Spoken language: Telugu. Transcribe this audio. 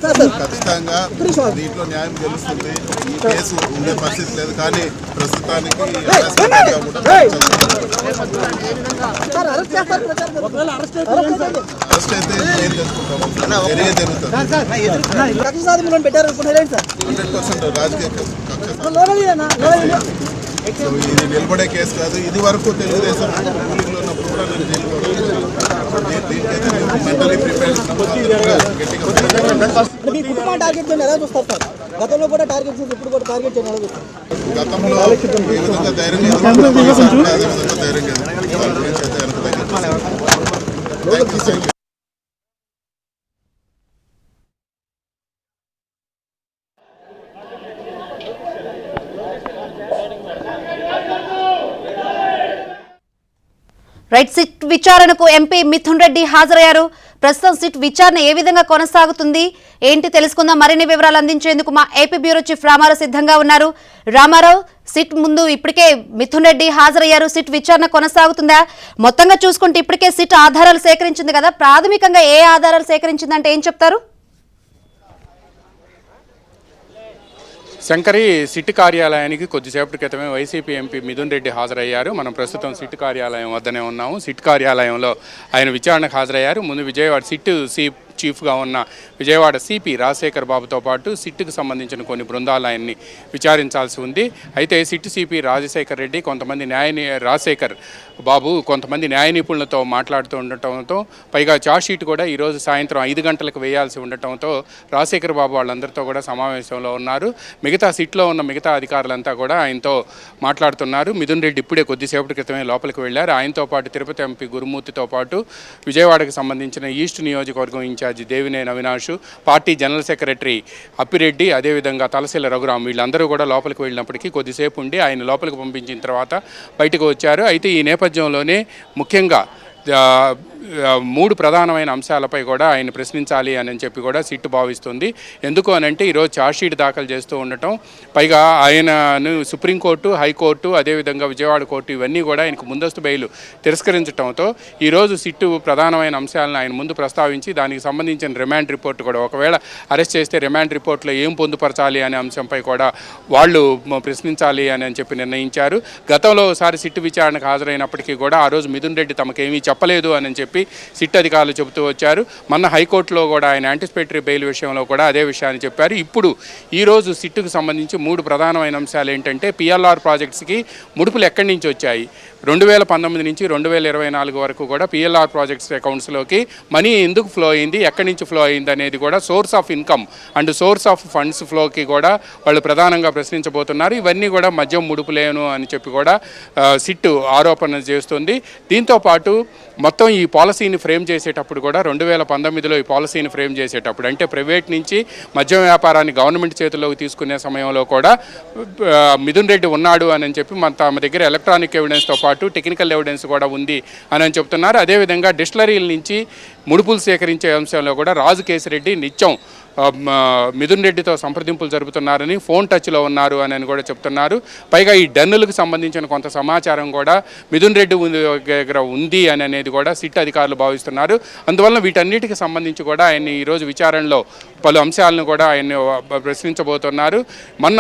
ఖచ్చితంగా దీంట్లో న్యాయం గెలుస్తుంది. ఈ కేసు ఉండే పరిస్థితి లేదు, కానీ ప్రస్తుతానికి అరెస్ట్ అయితే ఏం చేసుకుంటాము, జరిగే జరుగుతుంది. 100% రాజకీయ కక్ష. ఇది నిలబడే కేసు కాదు. ఇది వరకు తెలుగుదేశం రూలింగ్లో ఉన్నప్పుడు కూడా నేను మెంటలీ ప్రిపేర్ గతంలో ఏ విధంగా ధైర్యంగా రైట్. సిట్ విచారణకు ఎంపీ మిథున్ రెడ్డి హాజరయ్యారు. ప్రస్తుతం సిట్ విచారణ ఏ విధంగా కొనసాగుతుంది ఏంటి తెలుసుకుందాం. మరిన్ని వివరాలు అందించేందుకు మా ఏపీ బ్యూరో చీఫ్ రామారావు సిద్ధంగా ఉన్నారు. రామారావు, సిట్ ముందు ఇప్పటికే మిథున్ రెడ్డి హాజరయ్యారు. సిట్ విచారణ కొనసాగుతుందా? మొత్తంగా చూసుకుంటే ఇప్పటికే సిట్ ఆధారాలు సేకరించింది కదా, ప్రాథమికంగా ఏ ఆధారాలు సేకరించిందంటే ఏం చెప్తారు? శంకరి, సిట్ కార్యాలయానికి కొద్దిసేపటి క్రితమే వైసీపీ ఎంపీ మిథున్ రెడ్డి హాజరయ్యారు. మనం ప్రస్తుతం సిట్ కార్యాలయం వద్దనే ఉన్నాము. సిట్ కార్యాలయంలో ఆయన విచారణకు హాజరయ్యారు. ముందు విజయవాడ సిట్ చీఫ్గా ఉన్న విజయవాడ సిపి రాజశేఖర్ బాబుతో పాటు సిట్కు సంబంధించిన కొన్ని బృందాలు ఆయన్ని విచారించాల్సి ఉంది. అయితే సిట్ సిపి రాజశేఖర్ రెడ్డి రాజశేఖర్ బాబు కొంతమంది న్యాయ నిపుణులతో మాట్లాడుతూ ఉండటంతో, పైగా ఛార్జ్షీట్ కూడా ఈరోజు సాయంత్రం 5 గంటలకు వేయాల్సి ఉండటంతో రాజశేఖర్ బాబు వాళ్ళందరితో కూడా సమావేశంలో ఉన్నారు. మిగతా సిట్లో ఉన్న మిగతా అధికారులంతా కూడా ఆయనతో మాట్లాడుతున్నారు. మిథున్ రెడ్డి ఇప్పుడే కొద్దిసేపటి క్రితమే లోపలికి వెళ్ళారు. ఆయనతో పాటు తిరుపతి ఎంపీ గురుమూర్తితో పాటు విజయవాడకు సంబంధించిన ఈస్ట్ నియోజకవర్గం in charge Devineni Avinash, party general secretary Appireddy, అదేవిధంగా తలశీల రఘురాం వీళ్ళందరూ కూడా లోపలికి వెళ్ళినప్పటికీ కొద్దిసేపు ఉండి ఆయన లోపలికి పంపించిన తర్వాత బయటకు వచ్చారు. అయితే ఈ నేపథ్యంలోనే ముఖ్యంగా 3 ప్రధానమైన అంశాలపై కూడా ఆయన ప్రశ్నించాలి అని చెప్పి కూడా సిట్ భావిస్తుంది. ఎందుకు అనంటే ఈరోజు ఛార్జ్షీట్ దాఖలు చేస్తూ ఉండటం, పైగా ఆయనను సుప్రీంకోర్టు, హైకోర్టు, అదేవిధంగా విజయవాడ కోర్టు ఇవన్నీ కూడా ఆయనకు ముందస్తు బెయిల్ తిరస్కరించడంతో ఈరోజు సిట్టు ప్రధానమైన అంశాలను ఆయన ముందు ప్రస్తావించి దానికి సంబంధించిన రిమాండ్ రిపోర్ట్ కూడా, ఒకవేళ అరెస్ట్ చేస్తే రిమాండ్ రిపోర్ట్లో ఏం పొందుపరచాలి అనే అంశంపై కూడా వాళ్ళు ప్రశ్నించాలి అని చెప్పి నిర్ణయించారు. గతంలో ఒకసారి సిట్టు విచారణకు హాజరైనప్పటికీ కూడా ఆ రోజు మిథున్ రెడ్డి తమకేమీ చెప్పలేదు అని చెప్పి సిట్ అధికారులు చెబుతూ వచ్చారు. మొన్న హైకోర్టులో కూడా ఆయన యాంటిసిపేటరీ బెయిల్ విషయంలో కూడా అదే విషయాన్ని చెప్పారు. ఇప్పుడు ఈరోజు సిట్టుకు సంబంధించి 3 ప్రధానమైన అంశాలు ఏంటంటే, పిఎల్ఆర్ ప్రాజెక్ట్స్కి ముడుపులు ఎక్కడి నుంచి వచ్చాయి, 2019 నుంచి 2024 వరకు కూడా పిఎల్ఆర్ ప్రాజెక్ట్స్ అకౌంట్స్లోకి మనీ ఎందుకు ఫ్లో అయింది, ఎక్కడి నుంచి ఫ్లో అయింది అనేది కూడా source of income and source of funds ఫ్లోకి కూడా వాళ్ళు ప్రధానంగా ప్రశ్నించబోతున్నారు. ఇవన్నీ కూడా మద్యం ముడుపులేను అని చెప్పి కూడా సిట్టు ఆరోపణ చేస్తుంది. దీంతోపాటు మొత్తం ఈ పాలసీని ఫ్రేమ్ చేసేటప్పుడు కూడా 2019లో ఈ పాలసీని ఫ్రేమ్ చేసేటప్పుడు, అంటే ప్రైవేట్ నుంచి మద్యం వ్యాపారాన్ని గవర్నమెంట్ చేతుల్లోకి తీసుకునే సమయంలో కూడా మిథున్ రెడ్డి ఉన్నాడు అని చెప్పి తమ దగ్గర ఎలక్ట్రానిక్ ఎవిడెన్స్తో పాటు టెక్నికల్ ఎవిడెన్స్ కూడా ఉంది అని చెప్తున్నారు. అదేవిధంగా డిస్టిలరీల నుంచి ముడుపులు సేకరించే అంశంలో కూడా రాజు కేసిరెడ్డి నిత్యం మిథున్ రెడ్డితో సంప్రదింపులు జరుపుతున్నారని, ఫోన్ టచ్లో ఉన్నారు అని కూడా చెప్తున్నారు. పైగా ఈ డన్నులకు సంబంధించిన కొంత సమాచారం కూడా మిథున్ రెడ్డి దగ్గర ఉంది అనేది కూడా సిట్ అధికారులు భావిస్తున్నారు. అందువల్ల వీటన్నిటికి సంబంధించి కూడా ఆయన్ని ఈరోజు విచారణలో పలు అంశాలను కూడా ఆయన్ని ప్రశ్నించబోతున్నారు. మొన్న